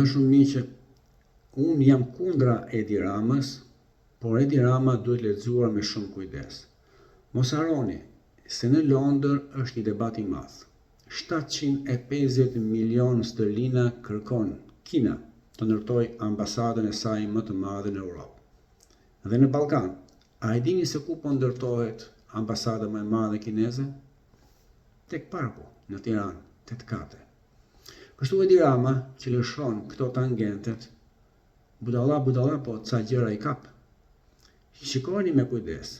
Është shumë mirë që unë jam kundra Edi Ramës, por Edi Rama duhet lexuar me shumë kujdes. Mos harroni se në Londër është një debat i madh. 750 milion sterlina kërkon Kina të ndërtojë ambasadën e saj më të madhe në Europë. Dhe në Ballkan, a e dini se ku po ndërtohet ambasada më e madhe kineze? Tek parku, në Tiranë, tet kate. Kështu Edi Rama që lëshon këto tangentet, budalla, po ca gjëra i kap. Shikoni me kujdes.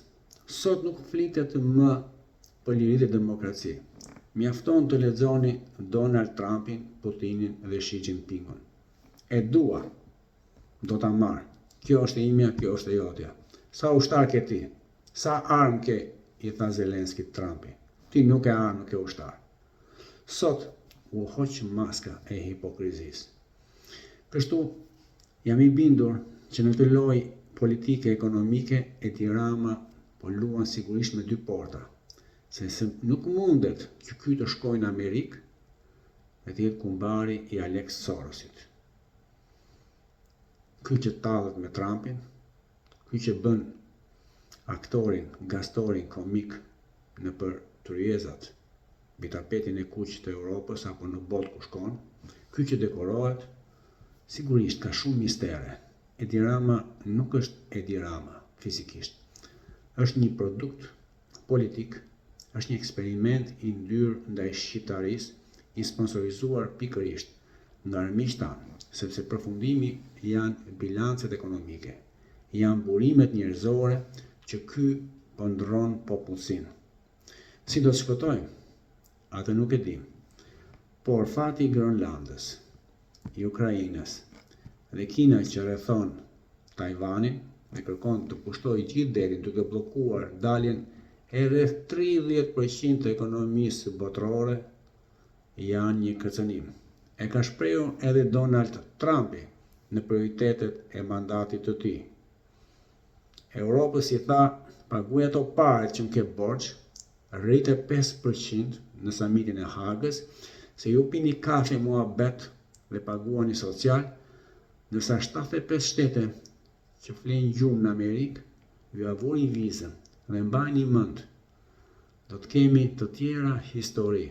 Sot nuk flitet më për liri dhe demokraci. Mjafton të lexoni Donald Trumpin, Putinin dhe Xi Jinpingun. E dua, do ta marr. Kjo është e imja, kjo është e jotja. Sa ushtar ke ti? Sa armë ke? I tha Zelenski Trumpi. Ti nuk e armë, nuk e ushtar. Sot u hoq maska e hipokrizisë. Kështu jam i bindur që në këtë lojë politike ekonomike Edi Rama po luan sigurisht me dy porta, se nuk mundet që ky të shkojë në Amerikë dhe të jetë kumbari i Alex Sorosit. Ky që tallet me Trumpin, ky që bën aktorin, gastorin komik në për tryezat mbi tapetin e kuq të Europës apo në botë ku shkon, ky që dekorohet, sigurisht ka shumë mistere. Edi Rama nuk është Edi Rama fizikisht. Është një produkt politik, është një eksperiment i ndyrë ndaj shqiptarisë, i sponsorizuar pikërisht nga armiqtë tanë, sepse përfundimi janë bilancet ekonomike, janë burimet njerëzore që ky po ndron popullsinë. Si do të shpëtojmë? Atë nuk e dim. Por fati i Grenlandës, i Ukrainës dhe Kina që rrethon Tajvanin dhe kërkon të pushtojë gjithë detin duke bllokuar daljen e rreth 30% të ekonomisë botërore, janë një kërcënim. E ka shprehur edhe Donald Trumpi në prioritetet e mandatit të tij. Europës i tha, paguaj ato paret që më ke borxh, rrite 5% në samitin e Hagës, se ju pini kafe muhabet dhe paguani social, ndërsa 75 shtete që flenë gjuhën në Amerikë, ju avuri vizën dhe mbajini mend, do të kemi të tjera histori.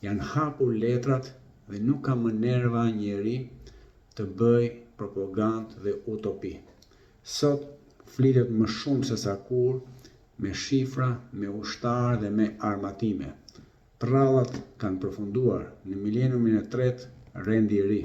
Janë hapur letrat dhe nuk ka më nerva njeri të bëj propagandë dhe utopi. Sot flitet më shumë se sa kur, me shifra, me ushtar dhe me armatime. Trallat kanë përfunduar, në mileniumin e tretë rendi i ri.